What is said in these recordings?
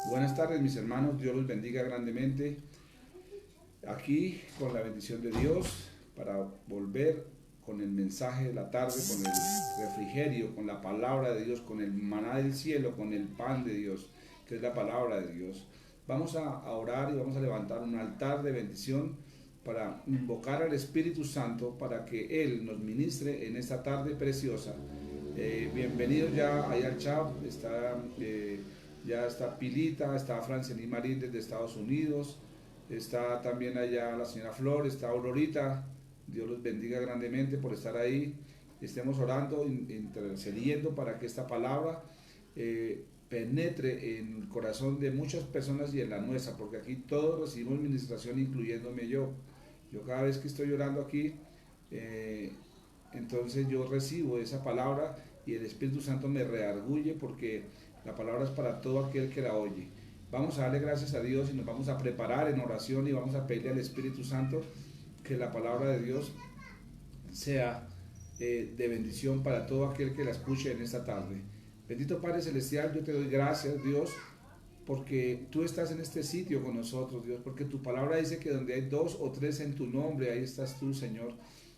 Buenas tardes mis hermanos, Dios los bendiga grandemente. Aquí con la bendición de Dios para volver con el mensaje de la tarde, con el refrigerio, con la palabra de Dios, con el maná del cielo, con el pan de Dios, que es la palabra de Dios. Vamos a orar y vamos a levantar un altar de bendición para invocar al Espíritu Santo para que Él nos ministre en esta tarde preciosa. Bienvenidos ya ahí al chat, ya está Pilita, está Francely Marín desde Estados Unidos, está también allá la señora Flor, está Aurorita. Dios los bendiga grandemente por estar ahí. Estemos orando, intercediendo para que esta palabra penetre en el corazón de muchas personas y en la nuestra, porque aquí todos recibimos ministración, incluyéndome yo. Yo cada vez que estoy orando aquí, entonces yo recibo esa palabra y el Espíritu Santo me reargulle porque la palabra es para todo aquel que la oye. Vamos a darle gracias a Dios y nos vamos a preparar en oración y vamos a pedirle al Espíritu Santo que la palabra de Dios sea de bendición para todo aquel que la escuche en esta tarde. Bendito Padre Celestial, yo te doy gracias, Dios, porque tú estás en este sitio con nosotros, Dios, porque tu palabra dice que donde hay dos o tres en tu nombre, ahí estás tú, Señor.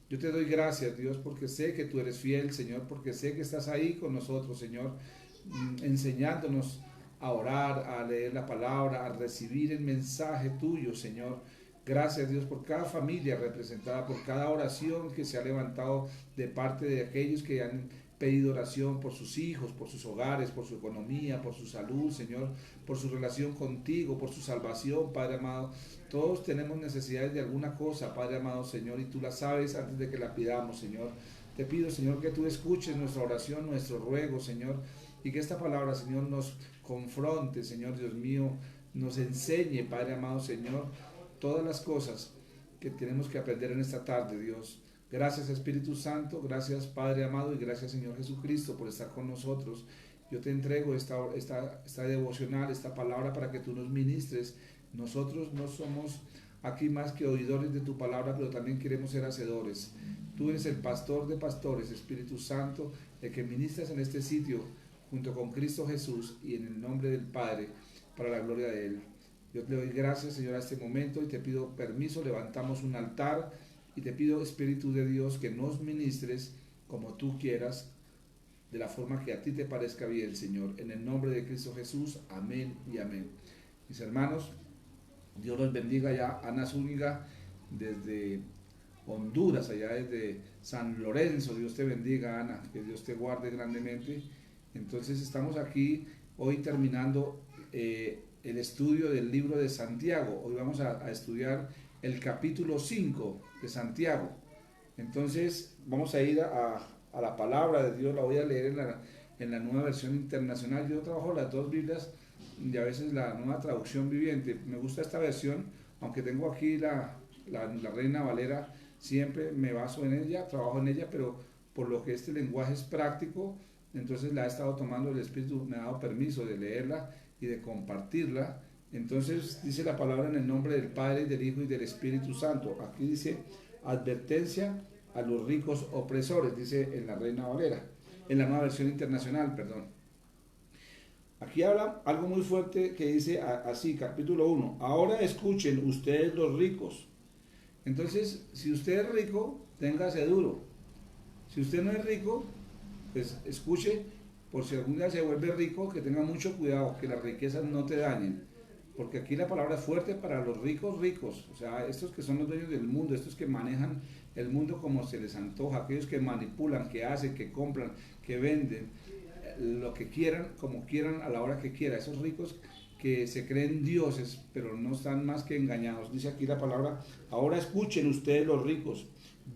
Yo te doy gracias, Dios, porque sé que tú eres fiel, Señor, porque sé que estás ahí con nosotros, Señor, enseñándonos a orar, a leer la palabra, a recibir el mensaje tuyo, Señor. Gracias, Dios, por cada familia representada, por cada oración que se ha levantado de parte de aquellos que han pedido oración por sus hijos, por sus hogares, por su economía, por su salud, Señor, por su relación contigo, por su salvación, Padre amado. Todos tenemos necesidades de alguna cosa, Padre amado, Señor, y tú la sabes antes de que la pidamos, Señor. Te pido, Señor, que tú escuches nuestra oración, nuestro ruego, Señor, y que esta palabra, Señor, nos confronte, Señor Dios mío, nos enseñe, Padre amado, Señor, todas las cosas que tenemos que aprender en esta tarde, Dios. Gracias Espíritu Santo, gracias Padre amado y gracias Señor Jesucristo por estar con nosotros. Yo te entrego esta devocional, esta palabra para que tú nos ministres. Nosotros no somos aquí más que oidores de tu palabra, pero también queremos ser hacedores. Tú eres el pastor de pastores, Espíritu Santo, el que ministras en este sitio junto con Cristo Jesús y en el nombre del Padre, para la gloria de Él. Yo te doy gracias, Señor, a este momento y te pido permiso, levantamos un altar y te pido, Espíritu de Dios, que nos ministres como tú quieras, de la forma que a ti te parezca bien, Señor. En el nombre de Cristo Jesús, amén y amén. Mis hermanos, Dios los bendiga ya. Ana Zúñiga, desde Honduras, allá desde San Lorenzo. Dios te bendiga, Ana, que Dios te guarde grandemente. Entonces estamos aquí hoy terminando el estudio del libro de Santiago. Hoy vamos a estudiar el capítulo 5 de Santiago. Entonces vamos a ir a la palabra de Dios. La voy a leer en la nueva versión internacional. Yo trabajo las dos Biblias y a veces la nueva traducción viviente. Me gusta esta versión, aunque tengo aquí la Reina Valera. Siempre me baso en ella, trabajo en ella, pero por lo que este lenguaje es práctico, entonces la he estado tomando. El Espíritu me ha dado permiso de leerla y de compartirla. Entonces dice la palabra en el nombre del Padre, del Hijo y del Espíritu Santo. Aquí dice advertencia a los ricos opresores, dice en la Reina Valera, en la nueva versión internacional, perdón. Aquí habla algo muy fuerte que dice así, capítulo 1. Ahora escuchen ustedes los ricos. Entonces, si usted es rico, téngase duro. Si usted no es rico, pues escuche, por si algún día se vuelve rico, que tenga mucho cuidado, que las riquezas no te dañen. Porque aquí la palabra es fuerte para los ricos ricos, o sea, estos que son los dueños del mundo, estos que manejan el mundo como se les antoja, aquellos que manipulan, que hacen, que compran, que venden, lo que quieran, como quieran, a la hora que quieran. Esos ricos que se creen dioses, pero no están más que engañados. Dice aquí la palabra, ahora escuchen ustedes los ricos,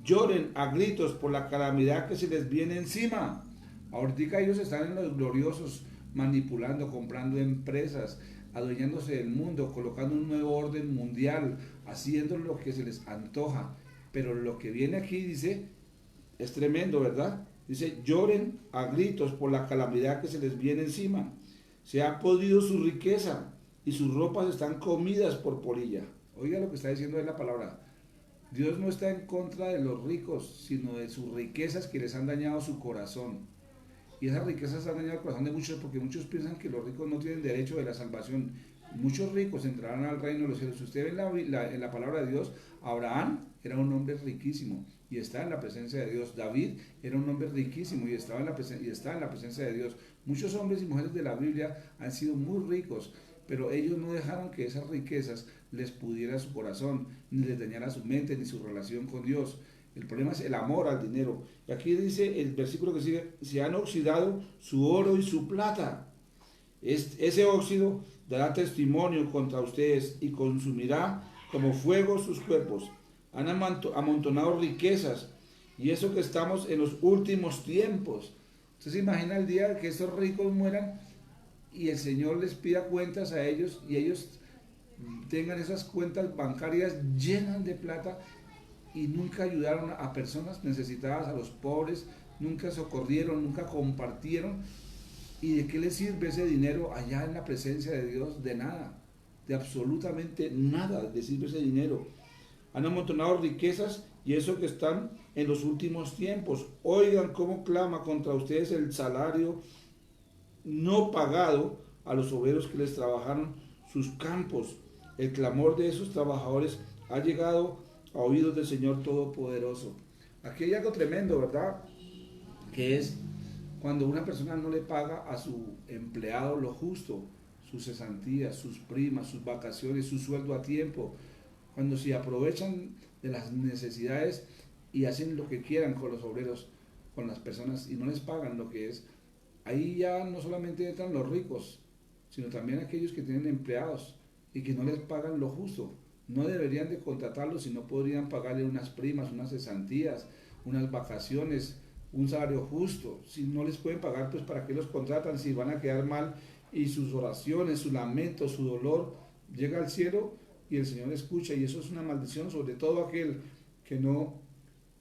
lloren a gritos por la calamidad que se les viene encima. Ahorita ellos están en los gloriosos, manipulando, comprando empresas, adueñándose del mundo, colocando un nuevo orden mundial, haciendo lo que se les antoja. Pero lo que viene aquí, dice, es tremendo, ¿verdad? Dice, lloren a gritos por la calamidad que se les viene encima. Se ha podido su riqueza y sus ropas están comidas por polilla. Oiga lo que está diciendo ahí la palabra. Dios no está en contra de los ricos, sino de sus riquezas que les han dañado su corazón. Y esas riquezas han dañado el corazón de muchos porque muchos piensan que los ricos no tienen derecho de la salvación. Muchos ricos entrarán al reino de los cielos. Si usted ve en la palabra de Dios, Abraham era un hombre riquísimo y está en la presencia de Dios. David era un hombre riquísimo y está en la presencia de Dios. Muchos hombres y mujeres de la Biblia han sido muy ricos, pero ellos no dejaron que esas riquezas les pudiera su corazón, ni les dañara su mente, ni su relación con Dios. El problema es el amor al dinero. Y aquí dice el versículo que sigue, se han oxidado su oro y su plata. Ese óxido dará testimonio contra ustedes y consumirá como fuego sus cuerpos. Han amontonado riquezas, y eso que estamos en los últimos tiempos. ¿Usted se imagina el día que estos ricos mueran y el Señor les pida cuentas a ellos y ellos tengan esas cuentas bancarias llenas de plata y nunca ayudaron a personas necesitadas, a los pobres, nunca socorrieron, nunca compartieron? ¿Y de qué les sirve ese dinero allá en la presencia de Dios? De nada, de absolutamente nada les sirve ese dinero. Han amontonado riquezas, y eso que están en los últimos tiempos. Oigan cómo clama contra ustedes el salario no pagado a los obreros que les trabajaron sus campos. El clamor de esos trabajadores ha llegado a oídos del Señor Todopoderoso. Aquí hay algo tremendo, ¿verdad? Que es cuando una persona no le paga a su empleado lo justo, sus cesantías, sus primas, sus vacaciones, su sueldo a tiempo. Cuando se aprovechan de las necesidades y hacen lo que quieran con los obreros, con las personas, y no les pagan lo que es. Ahí ya no solamente entran los ricos, sino también aquellos que tienen empleados y que no les pagan lo justo. No deberían de contratarlos si no podrían pagarle unas primas, unas cesantías, unas vacaciones, un salario justo. Si no les pueden pagar, pues ¿para qué los contratan si van a quedar mal? Y sus oraciones, su lamento, su dolor llega al cielo y el Señor escucha, y eso es una maldición sobre todo aquel que no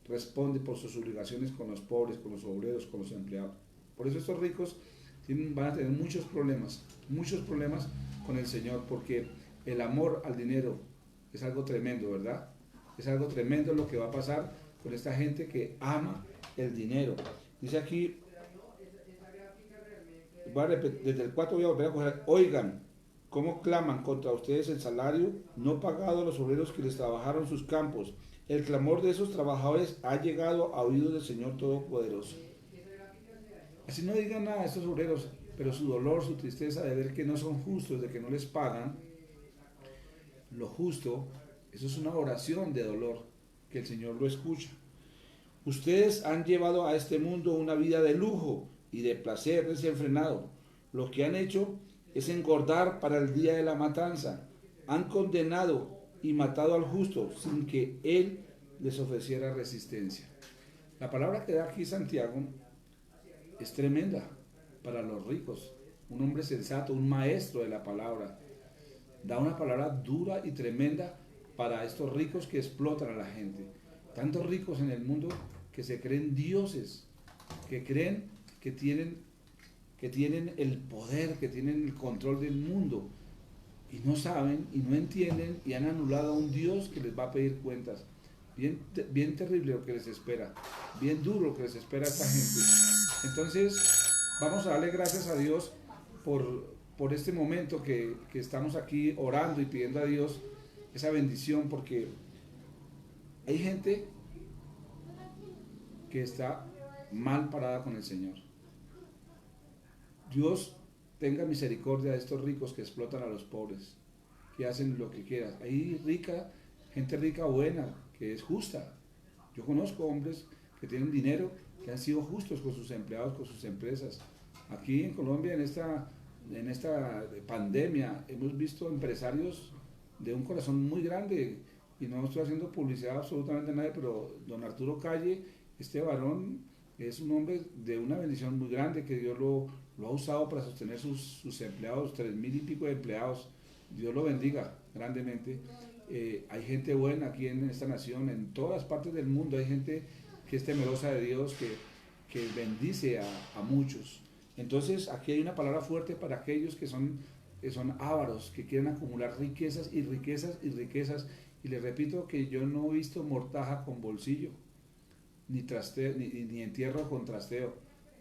responde por sus obligaciones con los pobres, con los obreros, con los empleados. Por eso estos ricos van a tener muchos problemas con el Señor, porque el amor al dinero es algo tremendo, ¿verdad? Es algo tremendo lo que va a pasar con esta gente que ama el dinero. Dice aquí, voy a repetir, desde el 4 voy a volver a coger, oigan cómo claman contra ustedes el salario no pagado a los obreros que les trabajaron sus campos. El clamor de esos trabajadores ha llegado a oídos del Señor Todopoderoso. Así no digan nada a estos obreros, pero su dolor, su tristeza de ver que no son justos, de que no les pagan lo justo, eso es una oración de dolor que el Señor lo escucha. Ustedes han llevado a este mundo una vida de lujo y de placer desenfrenado. Lo que han hecho es engordar para el día de la matanza. Han condenado y matado al justo sin que él les ofreciera resistencia. La palabra que da aquí Santiago es tremenda para los ricos. Un hombre sensato, un maestro de la palabra, da una palabra dura y tremenda para estos ricos que explotan a la gente. Tantos ricos en el mundo que se creen dioses, que creen que tienen el poder, que tienen el control del mundo, y no saben y no entienden y han anulado a un Dios que les va a pedir cuentas. Bien terrible lo que les espera, bien duro lo que les espera a esta gente. Entonces vamos a darle gracias a Dios por este momento que estamos aquí orando y pidiendo a Dios esa bendición, porque hay gente que está mal parada con el Señor. Dios tenga misericordia de estos ricos que explotan a los pobres, que hacen lo que quieran. Hay gente rica buena, que es justa. Yo conozco hombres que tienen dinero, que han sido justos con sus empleados, con sus empresas. Aquí en Colombia, en esta pandemia, hemos visto empresarios de un corazón muy grande, y no estoy haciendo publicidad absolutamente a nadie, pero don Arturo Calle, este varón, es un hombre de una bendición muy grande, que Dios lo ha usado para sostener sus empleados, 3,000 y pico de empleados. Dios lo bendiga grandemente. Hay gente buena aquí en esta nación, en todas partes del mundo hay gente que es temerosa de Dios, que bendice a muchos. Entonces aquí hay una palabra fuerte para aquellos que son ávaros, que quieren acumular riquezas y riquezas y riquezas. Y les repito que yo no he visto mortaja con bolsillo, ni entierro con trasteo.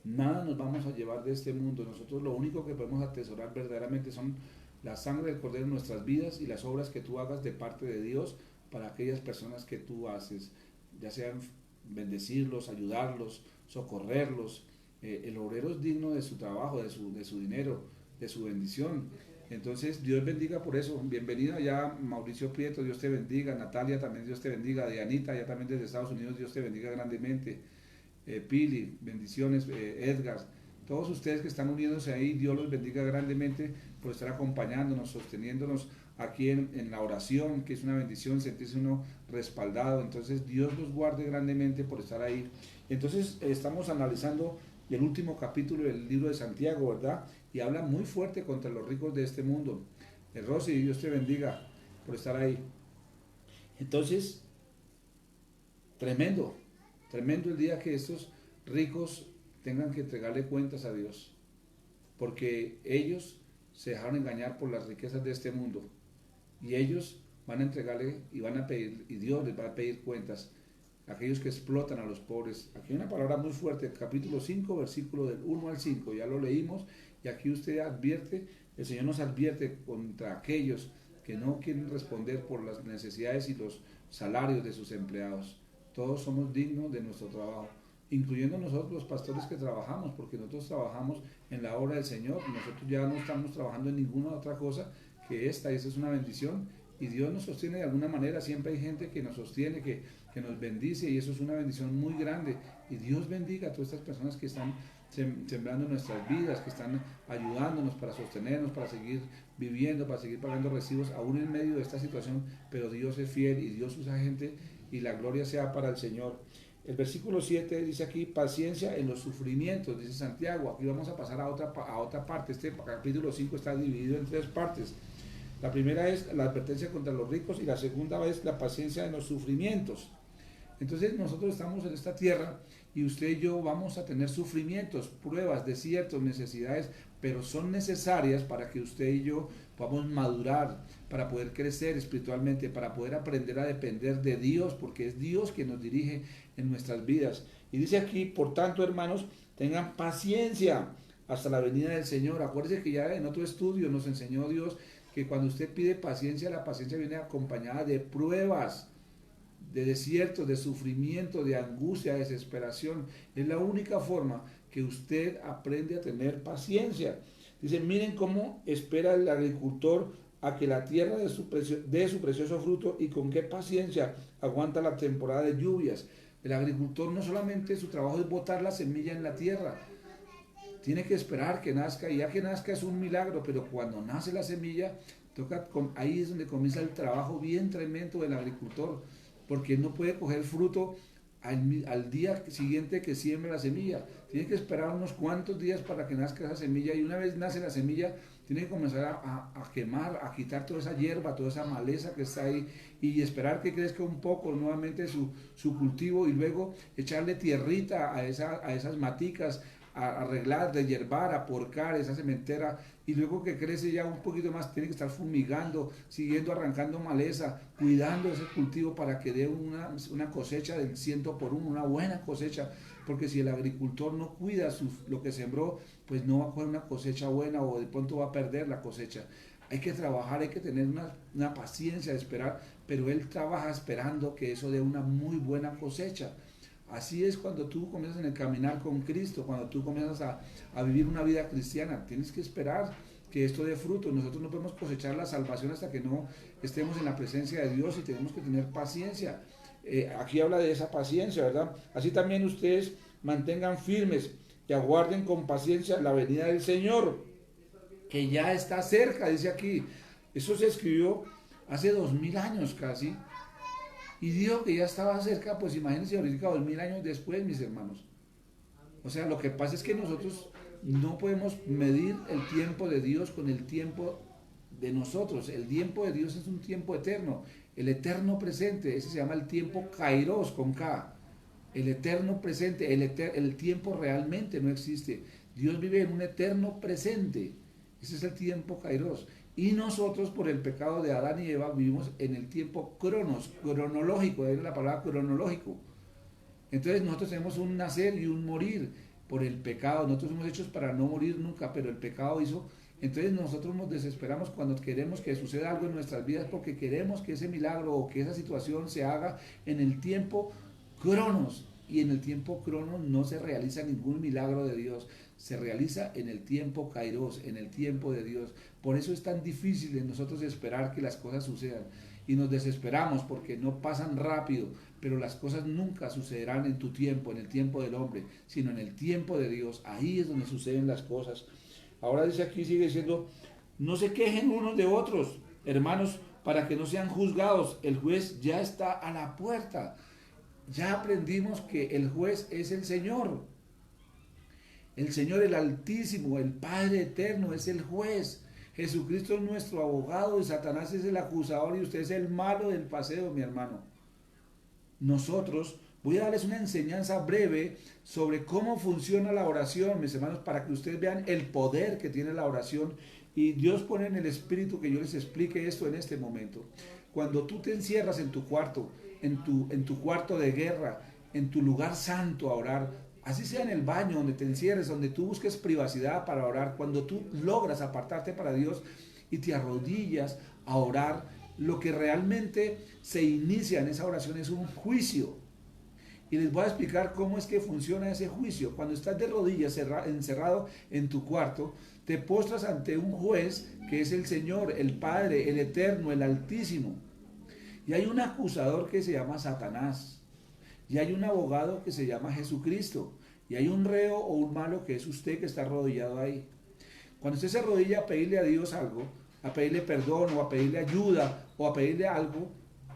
Nada nos vamos a llevar de este mundo. Nosotros lo único que podemos atesorar verdaderamente son la sangre del Cordero en nuestras vidas y las obras que tú hagas de parte de Dios para aquellas personas que tú haces, ya sean bendecirlos, ayudarlos, socorrerlos. El obrero es digno de su trabajo, de su dinero, de su bendición. Entonces, Dios bendiga por eso. Bienvenido ya, Mauricio Prieto, Dios te bendiga. Natalia, también Dios te bendiga. Dianita, ya también desde Estados Unidos, Dios te bendiga grandemente. Pili, bendiciones. Edgar, todos ustedes que están uniéndose ahí, Dios los bendiga grandemente por estar acompañándonos, sosteniéndonos aquí en la oración, que es una bendición, sentirse uno respaldado. Entonces, Dios los guarde grandemente por estar ahí. Entonces, estamos analizando el último capítulo del libro de Santiago, ¿verdad? Y habla muy fuerte contra los ricos de este mundo. Rosy, Dios te bendiga por estar ahí. Entonces, tremendo, tremendo el día que estos ricos tengan que entregarle cuentas a Dios, porque ellos se dejaron engañar por las riquezas de este mundo, y ellos van a entregarle y van a pedir, y Dios les va a pedir cuentas a aquellos que explotan a los pobres. Aquí hay una palabra muy fuerte, capítulo 5, versículo del 1 al 5, ya lo leímos, y aquí usted advierte, el Señor nos advierte contra aquellos que no quieren responder por las necesidades y los salarios de sus empleados. Todos somos dignos de nuestro trabajo, incluyendo nosotros los pastores que trabajamos, porque nosotros trabajamos en la obra del Señor, nosotros ya no estamos trabajando en ninguna otra cosa que esta, y esa es una bendición, y Dios nos sostiene de alguna manera. Siempre hay gente que nos sostiene, que nos bendice, y eso es una bendición muy grande, y Dios bendiga a todas estas personas que están sembrando nuestras vidas, que están ayudándonos para sostenernos, para seguir viviendo, para seguir pagando recibos, aún en medio de esta situación, pero Dios es fiel y Dios usa gente, y la gloria sea para el Señor. El versículo 7 dice aquí, paciencia en los sufrimientos, dice Santiago. Aquí vamos a pasar a otra parte. Este capítulo 5 está dividido en tres partes. La primera es la advertencia contra los ricos, y la segunda es la paciencia en los sufrimientos. Entonces nosotros estamos en esta tierra, y usted y yo vamos a tener sufrimientos, pruebas, desiertos, necesidades, pero son necesarias para que usted y yo podamos madurar, para poder crecer espiritualmente, para poder aprender a depender de Dios, porque es Dios quien nos dirige en nuestras vidas. Y dice aquí, por tanto, hermanos, tengan paciencia hasta la venida del Señor. Acuérdense que ya en otro estudio nos enseñó Dios que cuando usted pide paciencia, la paciencia viene acompañada de pruebas, de desiertos, de sufrimiento, de angustia, de desesperación. Es la única forma que usted aprende a tener paciencia. Dice, miren cómo espera el agricultor a que la tierra dé su precioso fruto, y con qué paciencia aguanta la temporada de lluvias. El agricultor no solamente su trabajo es botar la semilla en la tierra, tiene que esperar que nazca, y ya que nazca es un milagro, pero cuando nace la semilla, ahí es donde comienza el trabajo bien tremendo del agricultor, porque no puede coger fruto al día siguiente que siembra la semilla. Tiene que esperar unos cuantos días para que nazca esa semilla, y una vez nace la semilla, tiene que comenzar a quemar, a quitar toda esa hierba, toda esa maleza que está ahí, y esperar que crezca un poco nuevamente su cultivo, y luego echarle tierrita a esas maticas, a arreglar, de hierbar, a porcar esa sementera, y luego que crece ya un poquito más, tiene que estar fumigando, siguiendo arrancando maleza, cuidando ese cultivo para que dé una cosecha del 100 por 1, una buena cosecha, porque si el agricultor no cuida lo que sembró, pues no va a coger una cosecha buena, o de pronto va a perder la cosecha. Hay que trabajar, hay que tener una paciencia de esperar, pero él trabaja esperando que eso dé una muy buena cosecha. Así es cuando tú comienzas en el caminar con Cristo, cuando tú comienzas a vivir una vida cristiana. Tienes que esperar que esto dé fruto. Nosotros no podemos cosechar la salvación hasta que no estemos en la presencia de Dios, y tenemos que tener paciencia. Aquí habla de esa paciencia, ¿verdad? Así también ustedes mantengan firmes y aguarden con paciencia la venida del Señor, que ya está cerca, dice aquí. Eso se escribió hace 2000 años casi, y dijo que ya estaba cerca. Pues imagínense ahorita 2000 años después, mis hermanos. O sea, lo que pasa es que nosotros no podemos medir el tiempo de Dios con el tiempo de nosotros. El tiempo de Dios es un tiempo eterno, el eterno presente. Ese se llama el tiempo kairos, con K. El eterno presente, el tiempo realmente no existe. Dios vive en un eterno presente. Ese es el tiempo kairos. Y nosotros, por el pecado de Adán y Eva, vivimos en el tiempo cronológico, es la palabra cronológico. Entonces nosotros tenemos un nacer y un morir. por el pecado. Nosotros somos hechos para no morir nunca, pero el pecado hizo. Entonces nosotros nos desesperamos cuando queremos que suceda algo en nuestras vidas porque queremos que ese milagro o que esa situación se haga en el tiempo cronos. Y en el tiempo cronos no se realiza ningún milagro de Dios. Se realiza en el tiempo kairos, en el tiempo de Dios. Por eso es tan difícil en nosotros esperar que las cosas sucedan. Y nos desesperamos porque no pasan rápido, pero las cosas nunca sucederán en tu tiempo, en el tiempo del hombre, sino en el tiempo de Dios. Ahí es donde suceden las cosas. Ahora dice aquí, sigue diciendo, no se quejen unos de otros, hermanos, para que no sean juzgados. El juez ya está a la puerta. Ya aprendimos que el juez es el Señor. El Señor, el Altísimo, el Padre Eterno, es el juez. Jesucristo es nuestro abogado y Satanás es el acusador y usted es el malo del paseo, mi hermano. Nosotros, voy a darles una enseñanza breve sobre cómo funciona la oración, mis hermanos, para que ustedes vean el poder que tiene la oración y Dios pone en el espíritu que yo les explique esto en este momento. Cuando tú te encierras en tu cuarto, en tu cuarto de guerra, en tu lugar santo a orar, así sea en el baño, donde te encierres, donde tú busques privacidad para orar, cuando tú logras apartarte para Dios y te arrodillas a orar, lo que realmente se inicia en esa oración es un juicio. Y les voy a explicar cómo es que funciona ese juicio. Cuando estás de rodillas encerrado en tu cuarto, te postras ante un juez que es el Señor, el Padre, el Eterno, el Altísimo. Y hay un acusador que se llama Satanás. Y hay un abogado que se llama Jesucristo. Y hay un reo o un malo que es usted que está arrodillado ahí. Cuando usted se arrodilla a pedirle a Dios algo, a pedirle perdón o a pedirle ayuda o a pedirle algo,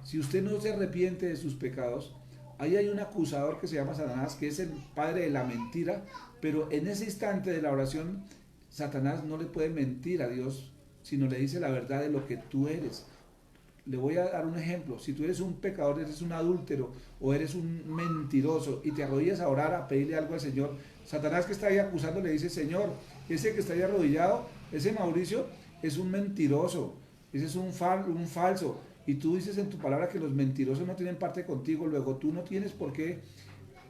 si usted no se arrepiente de sus pecados, ahí hay un acusador que se llama Satanás, que es el padre de la mentira, pero en ese instante de la oración, Satanás no le puede mentir a Dios, sino le dice la verdad de lo que tú eres. Le voy a dar un ejemplo. Si tú eres un pecador, eres un adúltero o eres un mentiroso y te arrodillas a orar, a pedirle algo al Señor, Satanás que está ahí acusando le dice, Señor, ese que está ahí arrodillado, ese Mauricio es un mentiroso, ese es un falso. Y tú dices en tu palabra que los mentirosos no tienen parte contigo, luego tú no tienes por qué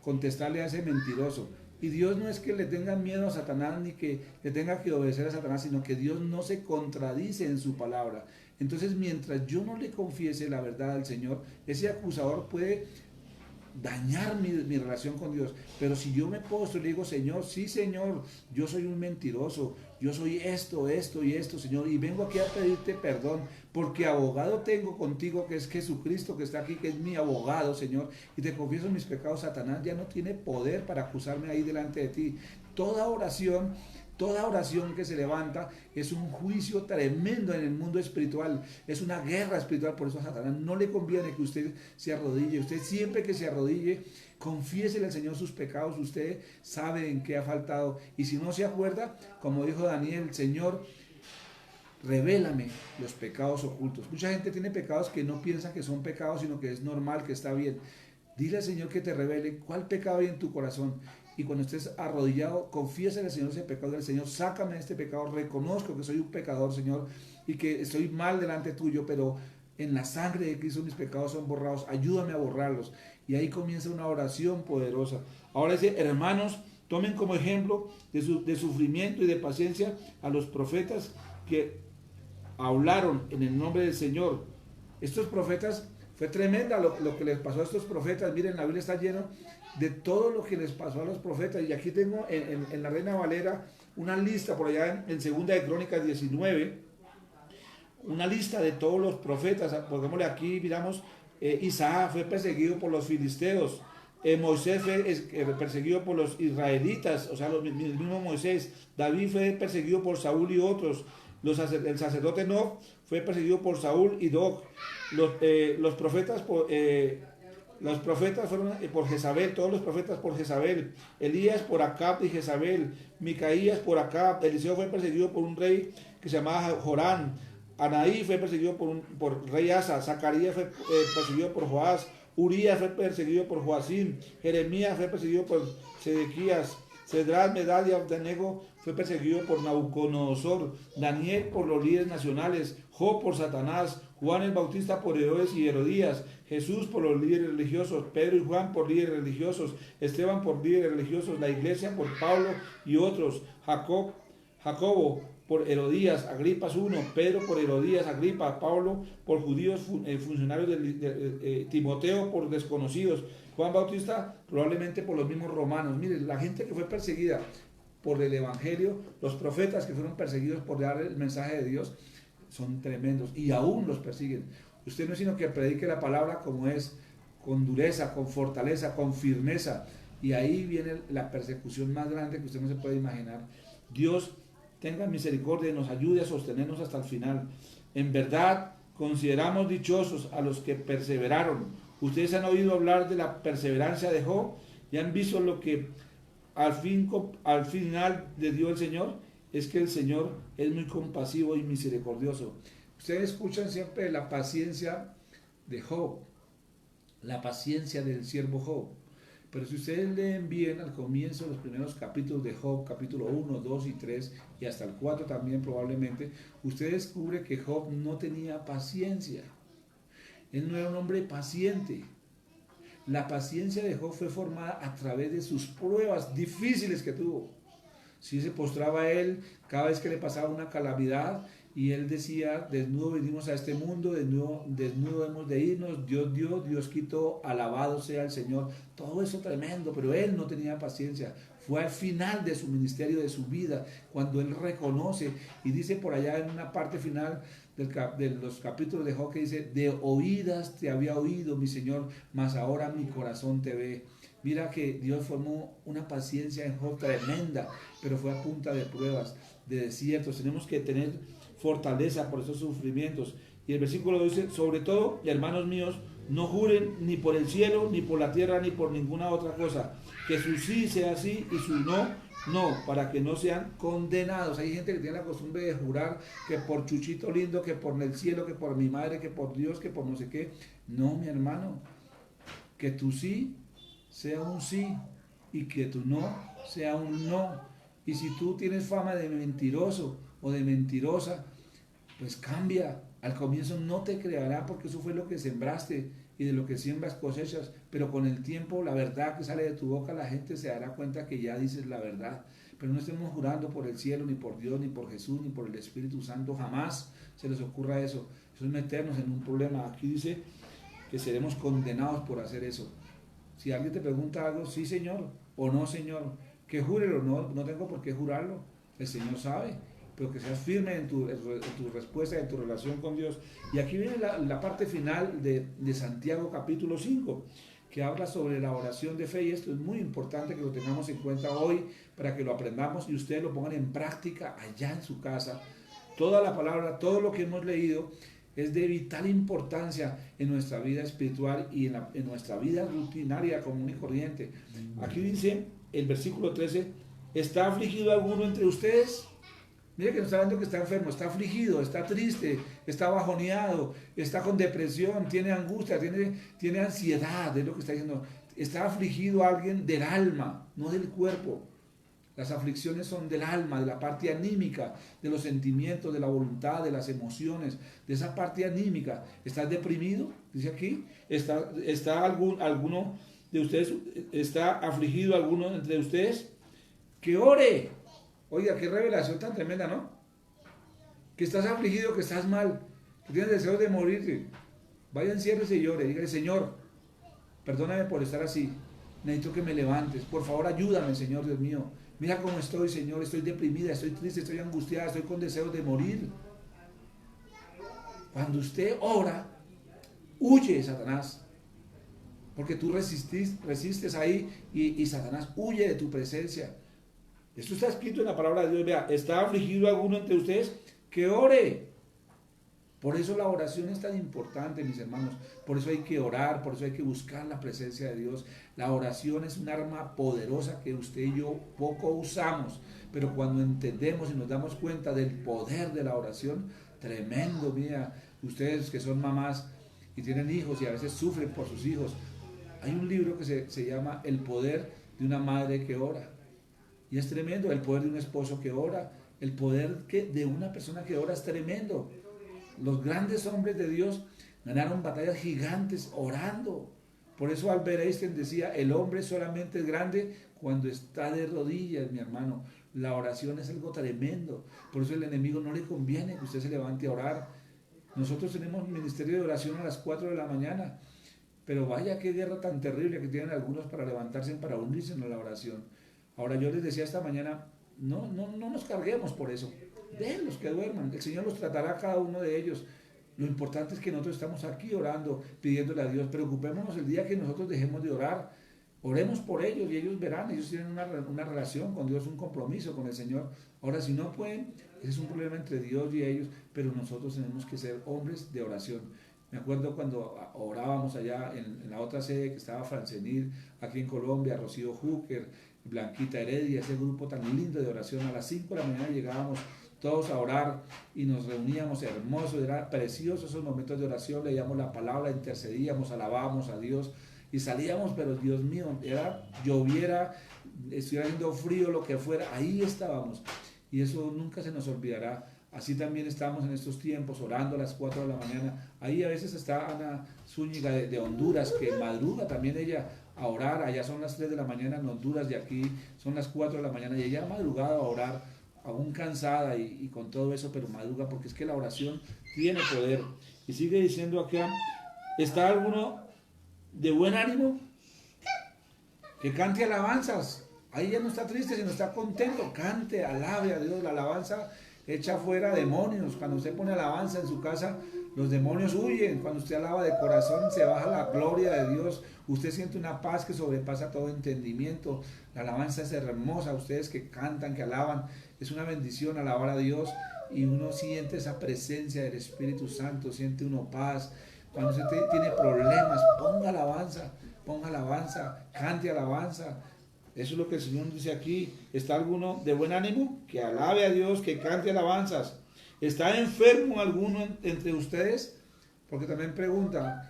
contestarle a ese mentiroso. Y Dios no es que le tenga miedo a Satanás ni que le tenga que obedecer a Satanás, sino que Dios no se contradice en su palabra. Entonces, mientras yo no le confiese la verdad al Señor, ese acusador puede dañar mi relación con Dios. Pero si yo me postro y le digo, Señor, sí, Señor, yo soy un mentiroso, yo soy esto y esto, Señor, y vengo aquí a pedirte perdón, porque abogado tengo contigo, que es Jesucristo, que está aquí, que es mi abogado, Señor, y te confieso mis pecados. Satanás ya no tiene poder para acusarme ahí delante de ti. Toda oración que se levanta es un juicio tremendo en el mundo espiritual, es una guerra espiritual. Por eso a Satanás no le conviene que usted se arrodille. Usted siempre que se arrodille, confiésele al Señor sus pecados. Usted sabe en qué ha faltado, y si no se acuerda, como dijo Daniel, Señor, revélame los pecados ocultos. Mucha gente tiene pecados que no piensa que son pecados, sino que es normal, que está bien. Dile al Señor que te revele cuál pecado hay en tu corazón. Y cuando estés arrodillado, confiésale al Señor ese pecado del Señor. Sácame de este pecado. Reconozco que soy un pecador, Señor, y que estoy mal delante tuyo, pero en la sangre de Cristo mis pecados son borrados. Ayúdame a borrarlos. Y ahí comienza una oración poderosa. Ahora dice, hermanos, tomen como ejemplo de sufrimiento y de paciencia a los profetas que hablaron en el nombre del Señor. Estos profetas, fue tremenda lo que les pasó a estos profetas. Miren, la Biblia está llena de todo lo que les pasó a los profetas. Y aquí tengo en la Reina Valera una lista, por allá en Segunda de Crónicas 19, una lista de todos los profetas. Pongámosle aquí, miramos, Isaac fue perseguido por los filisteos. Moisés fue perseguido por los israelitas, o sea, el mismo Moisés. David fue perseguido por Saúl y otros. El sacerdote Enoc fue perseguido por Saúl y Doc. Los profetas fueron por Jezabel, todos los profetas por Jezabel. Elías por Acab y Jezabel. Micaías por Acab. Eliseo fue perseguido por un rey que se llamaba Jorán. Anaí fue perseguido por rey Asa. Zacarías fue perseguido por Joás. Urías fue perseguido por Joacim. Jeremías fue perseguido por Sedequías. Cedrás, Medad y Abednego fue perseguido por Nabucodonosor, Daniel por los líderes nacionales, Job por Satanás, Juan el Bautista por Herodes y Herodías, Jesús por los líderes religiosos, Pedro y Juan por líderes religiosos, Esteban por líderes religiosos, la iglesia por Pablo y otros, Jacobo por Herodías, Agripas I, Pedro por Herodías, Agripa, Pablo por judíos, funcionarios de Timoteo por desconocidos, Juan Bautista probablemente por los mismos romanos. Miren, la gente que fue perseguida por el evangelio, los profetas que fueron perseguidos por dar el mensaje de Dios, son tremendos y aún los persiguen. Usted no es sino que predique la palabra como es, con dureza, con fortaleza, con firmeza, y ahí viene la persecución más grande que usted no se puede imaginar. Dios tenga misericordia y nos ayude a sostenernos hasta el final. En verdad, consideramos dichosos a los que perseveraron. Ustedes han oído hablar de la perseverancia de Job y han visto lo que al final le dio el Señor. Es que el Señor es muy compasivo y misericordioso. Ustedes escuchan siempre la paciencia de Job, la paciencia del siervo Job. Pero si ustedes leen bien al comienzo de los primeros capítulos de Job, capítulo 1, 2 y 3, y hasta el 4 también probablemente, usted descubre que Job no tenía paciencia. Él no era un hombre paciente. La paciencia de Job fue formada a través de sus pruebas difíciles que tuvo. Si se postraba él cada vez que le pasaba una calamidad y él decía, desnudo venimos a este mundo, desnudo hemos de irnos, Dios dio, Dios quitó, alabado sea el Señor. Todo eso tremendo, pero él no tenía paciencia. Fue al final de su ministerio, de su vida, cuando él reconoce y dice por allá en una parte final de los capítulos de Job que dice, de oídas te había oído mi Señor, mas ahora mi corazón te ve. Mira que Dios formó una paciencia en Job tremenda, pero fue a punta de pruebas, de desiertos. Tenemos que tener fortaleza por esos sufrimientos. Y el versículo dice, sobre todo, hermanos míos, no juren ni por el cielo, ni por la tierra, ni por ninguna otra cosa. Que su sí sea sí y su no, no, para que no sean condenados. Hay gente que tiene la costumbre de jurar que por Chuchito lindo, que por el cielo, que por mi madre, que por Dios, que por no sé qué. No, mi hermano, que tu sí sea un sí y que tu no sea un no. Y si tú tienes fama de mentiroso o de mentirosa, pues cambia. Al comienzo no te creará porque eso fue lo que sembraste y de lo que siembras cosechas, pero con el tiempo la verdad que sale de tu boca, la gente se dará cuenta que ya dices la verdad. Pero no estemos jurando por el cielo, ni por Dios, ni por Jesús, ni por el Espíritu Santo, jamás se les ocurra eso. Eso es meternos en un problema. Aquí dice que seremos condenados por hacer eso. Si alguien te pregunta algo, sí Señor, o no Señor, que júrelo, no tengo por qué jurarlo, el Señor sabe, pero que seas firme en tu respuesta, en tu relación con Dios. Y aquí viene la parte final de Santiago capítulo 5, que habla sobre la oración de fe, y esto es muy importante que lo tengamos en cuenta hoy, para que lo aprendamos y ustedes lo pongan en práctica allá en su casa. Toda la palabra, todo lo que hemos leído, es de vital importancia en nuestra vida espiritual y en nuestra vida rutinaria común y corriente. Aquí dice el versículo 13, ¿está afligido alguno entre ustedes? Mire que no está hablando que está enfermo, está afligido, está triste, está bajoneado, está con depresión, tiene angustia, tiene ansiedad, es lo que está diciendo. Está afligido alguien del alma, no del cuerpo. Las aflicciones son del alma, de la parte anímica, de los sentimientos, de la voluntad, de las emociones, de esa parte anímica. ¿Estás deprimido? Dice aquí. ¿Está alguno de ustedes, está afligido alguno entre ustedes? Que ore. Oiga, qué revelación tan tremenda, ¿no? Que estás afligido, que estás mal, que tienes deseos de morirte. Vaya, enciérrese y llore. Dígale, Señor, perdóname por estar así. Necesito que me levantes. Por favor, ayúdame, Señor Dios mío. Mira cómo estoy, Señor. Estoy deprimida, estoy triste, estoy angustiada, estoy con deseos de morir. Cuando usted ora, huye, Satanás. Porque tú resistes ahí y Satanás huye de tu presencia. Esto está escrito en la palabra de Dios. Vea, ¿está afligido alguno entre ustedes? Que ore. Por eso la oración es tan importante, mis hermanos. Por eso hay que orar, por eso hay que buscar la presencia de Dios. La oración es un arma poderosa que usted y yo poco usamos. Pero cuando entendemos y nos damos cuenta del poder de la oración, tremendo, mira, ustedes que son mamás y tienen hijos y a veces sufren por sus hijos. Hay un libro que se llama El poder de una madre que ora. Y es tremendo el poder de un esposo que ora, el poder de una persona que ora es tremendo. Los grandes hombres de Dios ganaron batallas gigantes orando. Por eso Albert Einstein decía, el hombre solamente es grande cuando está de rodillas, mi hermano. La oración es algo tremendo. Por eso el enemigo no le conviene que usted se levante a orar. Nosotros tenemos un ministerio de oración a las 4 de la mañana. Pero vaya qué guerra tan terrible que tienen algunos para levantarse, para unirse en la oración. Ahora yo les decía esta mañana, no nos carguemos por eso. Déjenlos que duerman. El Señor los tratará a cada uno de ellos. Lo importante es que nosotros estamos aquí orando, pidiéndole a Dios. Preocupémonos el día que nosotros dejemos de orar. Oremos por ellos y ellos verán. Ellos tienen una relación con Dios, un compromiso con el Señor. Ahora, si no pueden, ese es un problema entre Dios y ellos, pero nosotros tenemos que ser hombres de oración. Me acuerdo cuando orábamos allá en la otra sede que estaba Francenir, aquí en Colombia, Rocío Hooker, Blanquita Heredia, ese grupo tan lindo de oración. A las 5 de la mañana llegábamos todos a orar y nos reuníamos, hermoso, era precioso esos momentos de oración, leíamos la palabra, intercedíamos, alabábamos a Dios y salíamos, pero Dios mío, lloviera, estuviera haciendo frío, lo que fuera, ahí estábamos y eso nunca se nos olvidará. Así también estamos en estos tiempos orando a las 4 de la mañana. Ahí a veces está Ana Zúñiga de Honduras, que madruga también ella a orar. Allá son las 3 de la mañana en Honduras y aquí son las 4 de la mañana y ella ha madrugado a orar, aún cansada y con todo eso, pero madruga porque es que la oración tiene poder. Y sigue diciendo acá, ¿está alguno de buen ánimo? Que cante alabanzas. Ahí ya no está triste, sino está contento. Cante, alabe a Dios. La alabanza echa fuera demonios. Cuando usted pone alabanza en su casa, los demonios huyen. Cuando usted alaba de corazón, se baja la gloria de Dios. Usted siente una paz que sobrepasa todo entendimiento. La alabanza es hermosa. Ustedes que cantan, que alaban, es una bendición alabar a Dios. Y uno siente esa presencia del Espíritu Santo, siente uno paz. Cuando usted tiene problemas, ponga alabanza, cante alabanza. Eso es lo que el Señor dice aquí. ¿Está alguno de buen ánimo? Que alabe a Dios, que cante alabanzas. ¿Está enfermo alguno entre ustedes? Porque también preguntan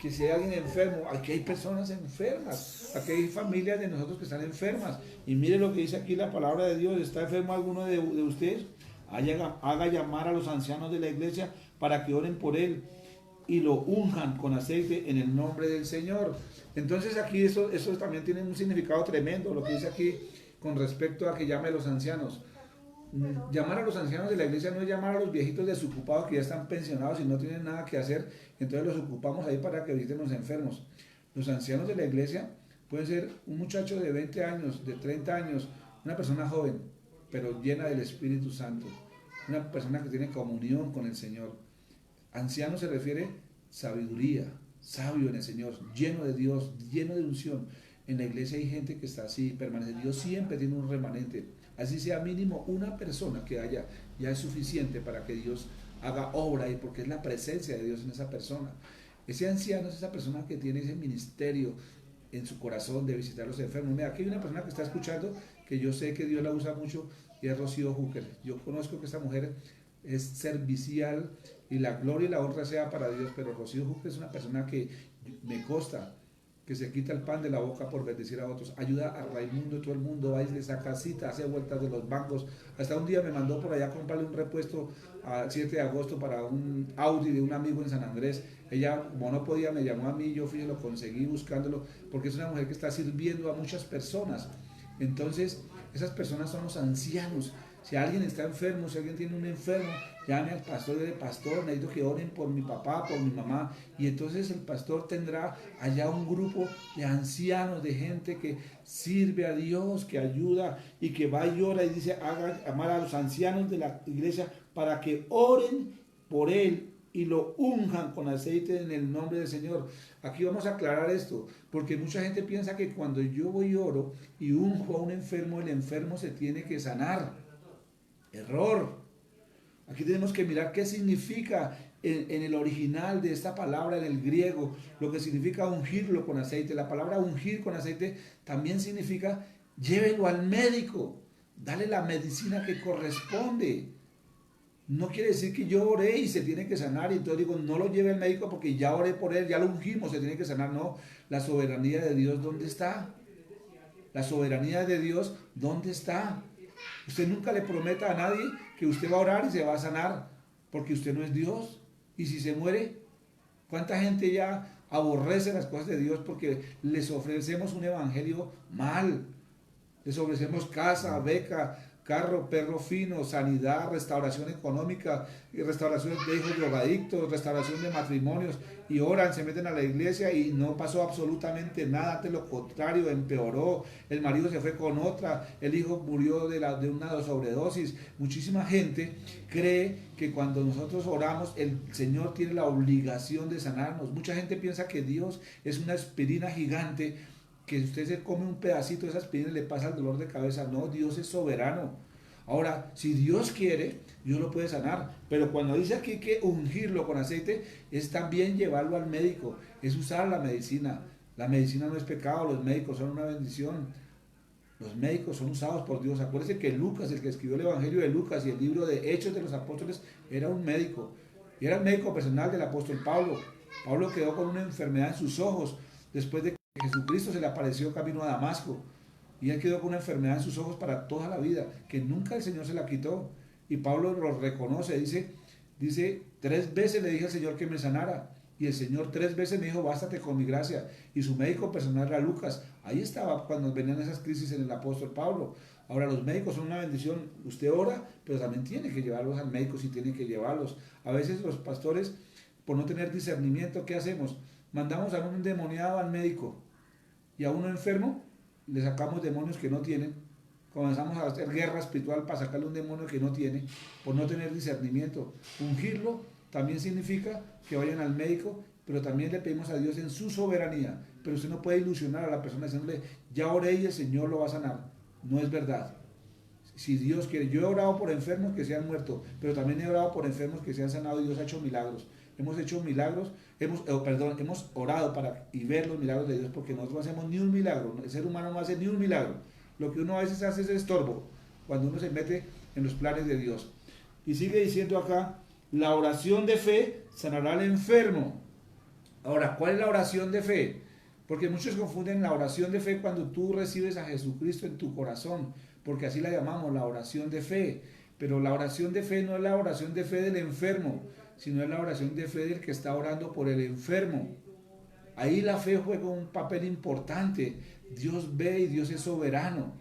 que si hay alguien enfermo. Aquí hay personas enfermas. Aquí hay familias de nosotros que están enfermas. Y mire lo que dice aquí la palabra de Dios. ¿Está enfermo alguno de ustedes? Haga llamar a los ancianos de la iglesia para que oren por él y lo unjan con aceite en el nombre del Señor. Entonces aquí eso también tiene un significado tremendo, lo que dice aquí con respecto a que llame a los ancianos. Llamar a los ancianos de la iglesia no es llamar a los viejitos desocupados que ya están pensionados y no tienen nada que hacer, entonces los ocupamos ahí para que visiten los enfermos. Los ancianos de la iglesia pueden ser un muchacho de 20 años, de 30 años, una persona joven, pero llena del Espíritu Santo, una persona que tiene comunión con el Señor. Anciano se refiere sabiduría, sabio en el Señor, lleno de Dios, lleno de unción. En la iglesia hay gente que está así, permanece. Dios siempre tiene un remanente. Así sea mínimo una persona que haya, ya es suficiente para que Dios haga obra ahí, porque es la presencia de Dios en esa persona. Ese anciano es esa persona que tiene ese ministerio en su corazón de visitar a los enfermos. Mira, aquí hay una persona que está escuchando que yo sé que Dios la usa mucho y es Rocío Hooker. Yo conozco que esta mujer es servicial y la gloria y la honra sea para Dios, pero Rocío Hooker es una persona que me consta que se quita el pan de la boca por bendecir a otros, ayuda a Raimundo y todo el mundo, va y le saca cita, hace vueltas de los bancos, hasta un día me mandó por allá a comprarle un repuesto al 7 de agosto para un Audi de un amigo en San Andrés. Ella, como no podía, me llamó a mí, yo fui y lo conseguí buscándolo, porque es una mujer que está sirviendo a muchas personas. Entonces, esas personas son los ancianos. Si alguien está enfermo, si alguien tiene un enfermo, llame al pastor y dice, pastor, necesito que oren por mi papá, por mi mamá. Y entonces el pastor tendrá allá un grupo de ancianos, de gente que sirve a Dios, que ayuda y que va y ora y dice, haga llamar a los ancianos de la iglesia para que oren por él y lo unjan con aceite en el nombre del Señor. Aquí vamos a aclarar esto, porque mucha gente piensa que cuando yo voy y oro y unjo a un enfermo, el enfermo se tiene que sanar. Error. Aquí tenemos que mirar qué significa en el original de esta palabra, en el griego, lo que significa ungirlo con aceite. La palabra ungir con aceite también significa llévelo al médico, dale la medicina que corresponde. No quiere decir que yo oré y se tiene que sanar y entonces digo, no lo lleve al médico porque ya oré por él, ya lo ungimos, se tiene que sanar. No, la soberanía de Dios, ¿dónde está? La soberanía de Dios, ¿dónde está? Usted nunca le prometa a nadie que usted va a orar y se va a sanar, porque usted no es Dios. Y si se muere, ¿cuánta gente ya aborrece las cosas de Dios porque les ofrecemos un evangelio mal? Les ofrecemos casa, beca, carro, perro fino, sanidad, restauración económica, y restauración de hijos drogadictos, restauración de matrimonios, y oran, se meten a la iglesia y no pasó absolutamente nada, ante lo contrario, empeoró, el marido se fue con otra, el hijo murió de una sobredosis. Muchísima gente cree que cuando nosotros oramos, el Señor tiene la obligación de sanarnos. Mucha gente piensa que Dios es una aspirina gigante, que si usted se come un pedacito de esa aspirina le pasa el dolor de cabeza. No, Dios es soberano. Ahora, si Dios quiere, Dios lo puede sanar. Pero cuando dice aquí que ungirlo con aceite, es también llevarlo al médico, es usar la medicina. La medicina no es pecado, los médicos son una bendición. Los médicos son usados por Dios. Acuérdense que Lucas, el que escribió el Evangelio de Lucas y el libro de Hechos de los Apóstoles, era un médico. Y era el médico personal del apóstol Pablo. Pablo quedó con una enfermedad en sus ojos después de que Jesucristo se le apareció camino a Damasco. Y él quedó con una enfermedad en sus ojos para toda la vida, que nunca el Señor se la quitó. Y Pablo lo reconoce, dice, 3 veces le dije al Señor que me sanara. Y el Señor 3 veces me dijo, bástate con mi gracia. Y su médico personal era Lucas. Ahí estaba cuando venían esas crisis en el apóstol Pablo. Ahora, los médicos son una bendición. Usted ora, pero también tiene que llevarlos al médico si tiene que llevarlos. A veces los pastores, por no tener discernimiento, ¿qué hacemos? Mandamos a un endemoniado al médico. Y a uno enfermo, le sacamos demonios que no tienen. Comenzamos a hacer guerra espiritual para sacarle un demonio que no tiene, por no tener discernimiento. Ungirlo también significa que vayan al médico, pero también le pedimos a Dios en su soberanía. Pero usted no puede ilusionar a la persona diciéndole, ya oré y el Señor lo va a sanar. No es verdad. Si Dios quiere, yo he orado por enfermos que se han muerto, pero también he orado por enfermos que se han sanado y Dios ha hecho milagros. Hemos hecho milagros, hemos orado para y ver los milagros de Dios, porque nosotros no hacemos ni un milagro, el ser humano no hace ni un milagro. Lo que uno a veces hace es estorbo, cuando uno se mete en los planes de Dios. Y sigue diciendo acá, la oración de fe sanará al enfermo. Ahora, ¿cuál es la oración de fe? Porque muchos confunden la oración de fe cuando tú recibes a Jesucristo en tu corazón, porque así la llamamos, la oración de fe. Pero la oración de fe no es la oración de fe del enfermo, sino es la oración de fe del que está orando por el enfermo. Ahí la fe juega un papel importante. Dios ve y Dios es soberano.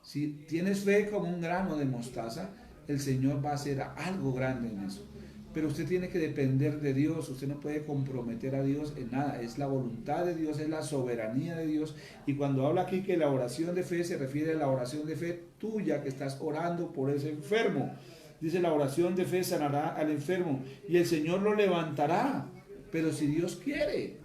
Si tienes fe como un grano de mostaza, el Señor va a hacer algo grande en eso. Pero usted tiene que depender de Dios, usted no puede comprometer a Dios en nada, es la voluntad de Dios, es la soberanía de Dios. Y cuando habla aquí que la oración de fe se refiere a la oración de fe tuya, que estás orando por ese enfermo. Dice, la oración de fe sanará al enfermo y el Señor lo levantará, pero si Dios quiere,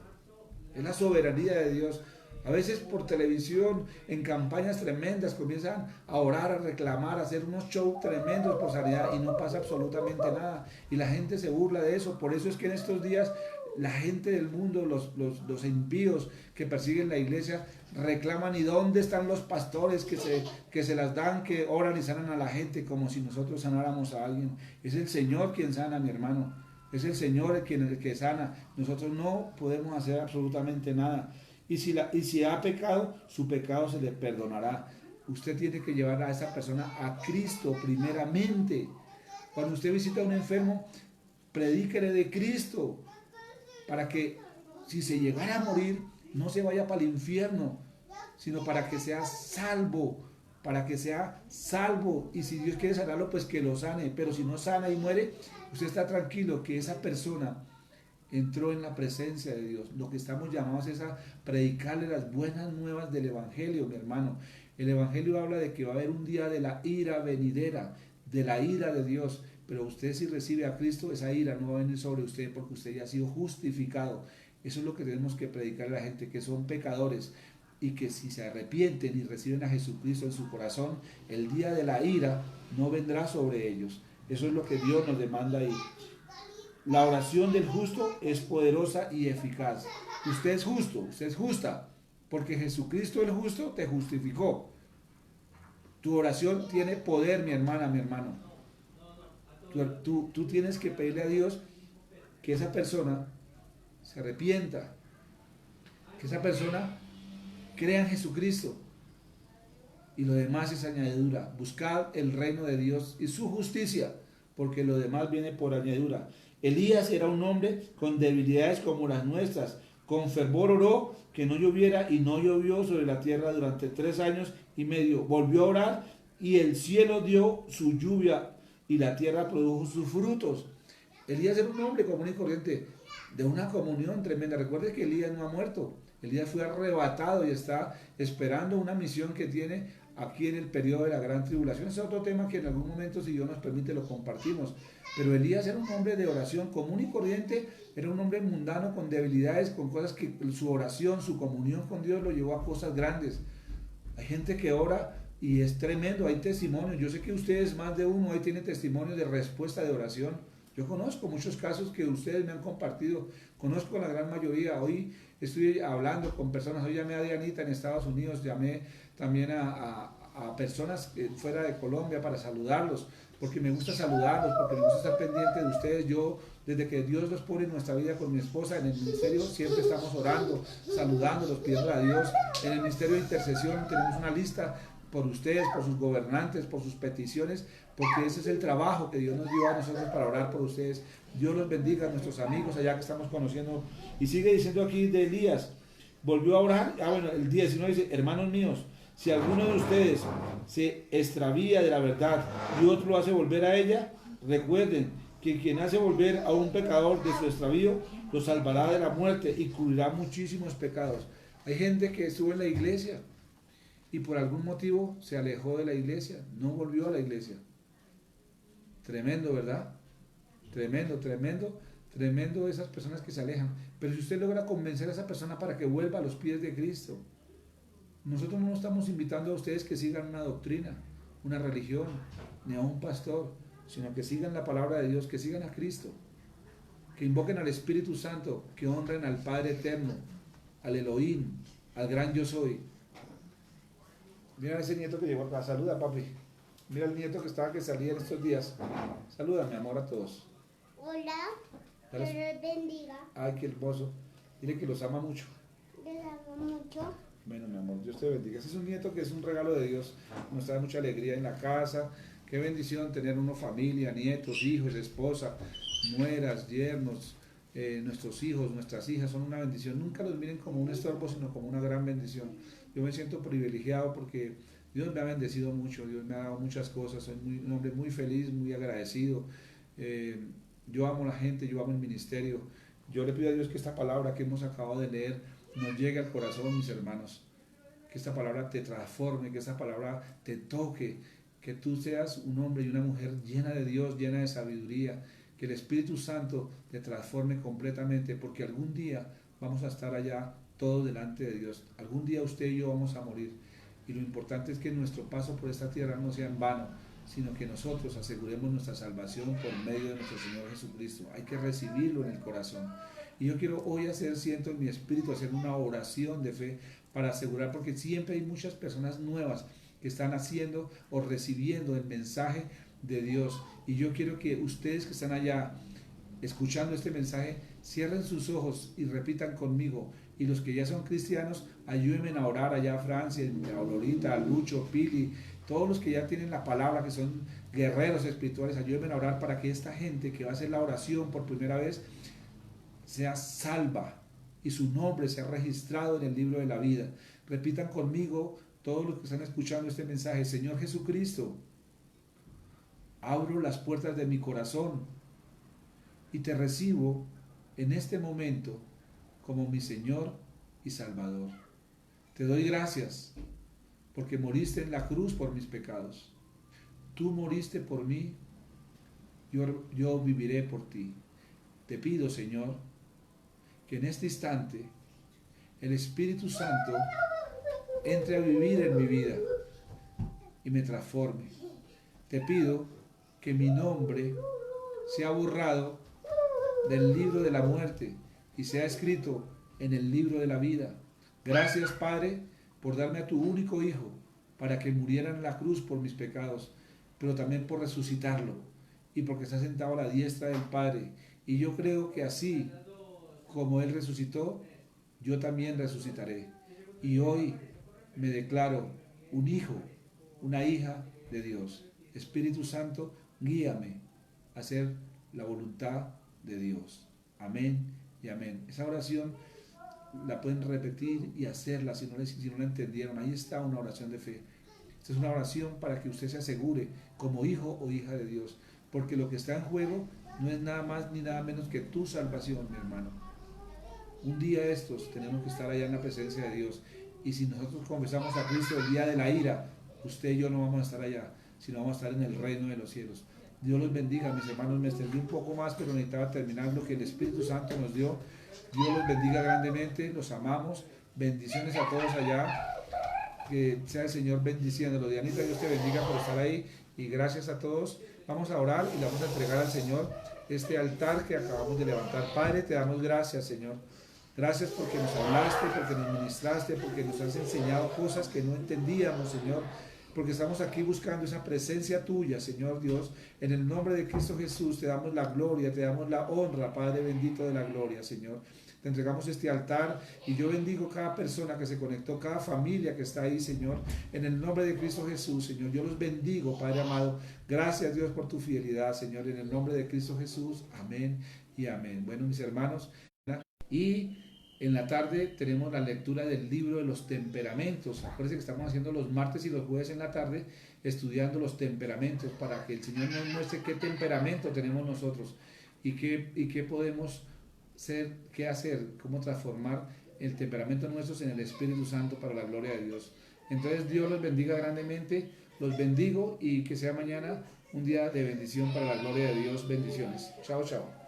es la soberanía de Dios. A veces por televisión, en campañas tremendas, comienzan a orar, a reclamar, a hacer unos shows tremendos por sanidad y no pasa absolutamente nada. Y la gente se burla de eso. Por eso es que en estos días la gente del mundo, los impíos que persiguen la iglesia, reclaman, ¿y dónde están los pastores que se las dan, que oran y sanan a la gente como si nosotros sanáramos a alguien? Es el Señor quien sana, mi hermano. Es el Señor el que sana. Nosotros no podemos hacer absolutamente nada. Y si ha pecado, su pecado se le perdonará. Usted tiene que llevar a esa persona a Cristo primeramente. Cuando usted visita a un enfermo, predíquele de Cristo, para que si se llegara a morir, no se vaya para el infierno, sino para que sea salvo, y si Dios quiere sanarlo, pues que lo sane. Pero si no sana y muere, usted está tranquilo que esa persona entró en la presencia de Dios. Lo que estamos llamados es a predicarle las buenas nuevas del Evangelio, mi hermano. El Evangelio habla de que va a haber un día de la ira venidera, de la ira de Dios, pero usted, si recibe a Cristo, esa ira no va a venir sobre usted, porque usted ya ha sido justificado. Eso es lo que tenemos que predicarle a la gente, que son pecadores, y que si se arrepienten y reciben a Jesucristo en su corazón, el día de la ira no vendrá sobre ellos. Eso es lo que Dios nos demanda ahí. La oración del justo es poderosa y eficaz. Usted es justo, usted es justa, porque Jesucristo el justo te justificó. Tu oración tiene poder, mi hermana, mi hermano. Tú tienes que pedirle a Dios que esa persona se arrepienta, que esa persona Crea en Jesucristo. Y lo demás es añadidura. Buscad el reino de Dios y su justicia, porque lo demás viene por añadidura. Elías era un hombre con debilidades como las nuestras. Con fervor oró que no lloviera y no llovió sobre la tierra durante 3 años y medio. Volvió a orar y el cielo dio su lluvia y la tierra produjo sus frutos. Elías era un hombre común y corriente, de una comunión tremenda. Recuerde que Elías no ha muerto. Elías fue arrebatado y está esperando una misión que tiene aquí en el periodo de la gran tribulación. Ese es otro tema que en algún momento, si Dios nos permite, lo compartimos. Pero Elías era un hombre de oración común y corriente, era un hombre mundano con debilidades, con cosas que su oración, su comunión con Dios lo llevó a cosas grandes. Hay gente que ora y es tremendo, hay testimonios. Yo sé que ustedes, más de uno, ahí tienen testimonios de respuesta de oración. Yo conozco muchos casos que ustedes me han compartido, conozco la gran mayoría. Hoy estoy hablando con personas, hoy llamé a Dianita en Estados Unidos, llamé también a personas fuera de Colombia para saludarlos, porque me gusta saludarlos, porque me gusta estar pendiente de ustedes. Yo, desde que Dios los pone en nuestra vida con mi esposa en el ministerio, siempre estamos orando, saludándolos, pidiendo a Dios. En el ministerio de intercesión tenemos una lista por ustedes, por sus gobernantes, por sus peticiones, porque ese es el trabajo que Dios nos dio a nosotros para orar por ustedes. Dios los bendiga a nuestros amigos allá que estamos conociendo. Y sigue diciendo aquí de Elías, volvió a orar. Bueno, el 19 dice: hermanos míos, si alguno de ustedes se extravía de la verdad y otro lo hace volver a ella, recuerden que quien hace volver a un pecador de su extravío lo salvará de la muerte y cubrirá muchísimos pecados. Hay gente que estuvo en la iglesia y por algún motivo se alejó de la iglesia, no volvió a la iglesia. Tremendo, ¿verdad? Tremendo, tremendo, tremendo esas personas que se alejan. Pero si usted logra convencer a esa persona para que vuelva a los pies de Cristo, nosotros no estamos invitando a ustedes que sigan una doctrina, una religión, ni a un pastor, sino que sigan la palabra de Dios, que sigan a Cristo, que invoquen al Espíritu Santo, que honren al Padre Eterno, al Elohim, al gran yo soy. Mira ese nieto que llegó acá, saluda, papi. Mira el nieto que salía en estos días. Saluda, mi amor, a todos. Hola, Dios los bendiga. Ay, qué hermoso. Dile que los ama mucho. Les amo mucho. Bueno, mi amor, Dios te bendiga. Ese es un nieto que es un regalo de Dios. Nos trae mucha alegría en la casa. Qué bendición tener una familia, nietos, hijos, esposa, nueras, yernos, nuestros hijos, nuestras hijas. Son una bendición. Nunca los miren como un estorbo, sino como una gran bendición. Yo me siento privilegiado porque Dios me ha bendecido mucho, Dios me ha dado muchas cosas, soy un hombre muy feliz, muy agradecido. Yo amo a la gente, yo amo el ministerio. Yo le pido a Dios que esta palabra que hemos acabado de leer nos llegue al corazón, mis hermanos. Que esta palabra te transforme, que esta palabra te toque, que tú seas un hombre y una mujer llena de Dios, llena de sabiduría, que el Espíritu Santo te transforme completamente, porque algún día vamos a estar allá todos delante de Dios. Algún día usted y yo vamos a morir. Y lo importante es que nuestro paso por esta tierra no sea en vano, sino que nosotros aseguremos nuestra salvación por medio de nuestro Señor Jesucristo. Hay que recibirlo en el corazón. Y yo quiero hoy siento en mi espíritu, hacer una oración de fe para asegurar, porque siempre hay muchas personas nuevas que están haciendo o recibiendo el mensaje de Dios. Y yo quiero que ustedes que están allá escuchando este mensaje, cierren sus ojos y repitan conmigo. Y los que ya son cristianos, ayúdenme a orar allá a Francia, a Aurorita, a Lucho, Pili, todos los que ya tienen la palabra, que son guerreros espirituales, ayúdenme a orar para que esta gente que va a hacer la oración por primera vez sea salva y su nombre sea registrado en el libro de la vida. Repitan conmigo todos los que están escuchando este mensaje: Señor Jesucristo, abro las puertas de mi corazón y te recibo en este momento como mi Señor y Salvador. Te doy gracias porque moriste en la cruz por mis pecados. Tú moriste por mí, yo viviré por ti. Te pido, Señor, que en este instante el Espíritu Santo entre a vivir en mi vida y me transforme. Te pido que mi nombre sea borrado del libro de la muerte y sea escrito en el libro de la vida. Gracias, Padre, por darme a tu único Hijo para que muriera en la cruz por mis pecados, pero también por resucitarlo y porque está sentado a la diestra del Padre. Y yo creo que así como Él resucitó, yo también resucitaré. Y hoy me declaro un hijo, una hija de Dios. Espíritu Santo, guíame a hacer la voluntad de Dios. Amén y amén. Esa oración la pueden repetir y hacerla si no la entendieron. Ahí está una oración de fe. Esta es una oración para que usted se asegure como hijo o hija de Dios, porque lo que está en juego no es nada más ni nada menos que tu salvación, mi hermano. Un día estos tenemos que estar allá en la presencia de Dios, y si nosotros confesamos a Cristo el día de la ira, usted y yo no vamos a estar allá, sino vamos a estar en el reino de los cielos. Dios los bendiga, mis hermanos. Me extendí un poco más, pero necesitaba terminar lo que el Espíritu Santo nos dio. Dios los bendiga grandemente, los amamos. Bendiciones a todos allá. Que sea el Señor bendiciéndolo. Dianita, Dios te bendiga por estar ahí, y gracias a todos. Vamos a orar y le vamos a entregar al Señor este altar que acabamos de levantar. Padre, te damos gracias, Señor. Gracias porque nos hablaste, porque nos ministraste, porque nos has enseñado cosas que no entendíamos, Señor. Porque estamos aquí buscando esa presencia tuya, Señor Dios. En el nombre de Cristo Jesús te damos la gloria, te damos la honra, Padre bendito de la gloria, Señor. Te entregamos este altar, y yo bendigo cada persona que se conectó, cada familia que está ahí, Señor. En el nombre de Cristo Jesús, Señor, yo los bendigo, Padre amado. Gracias, Dios, por tu fidelidad, Señor. En el nombre de Cristo Jesús, amén y amén. Bueno, mis hermanos, y en la tarde tenemos la lectura del libro de los temperamentos. Acuérdense que estamos haciendo los martes y los jueves en la tarde, estudiando los temperamentos, para que el Señor nos muestre qué temperamento tenemos nosotros, y qué podemos ser, qué hacer, cómo transformar el temperamento nuestro en el Espíritu Santo para la gloria de Dios. Entonces Dios los bendiga grandemente, los bendigo, y que sea mañana un día de bendición para la gloria de Dios. Bendiciones. Chao, chao.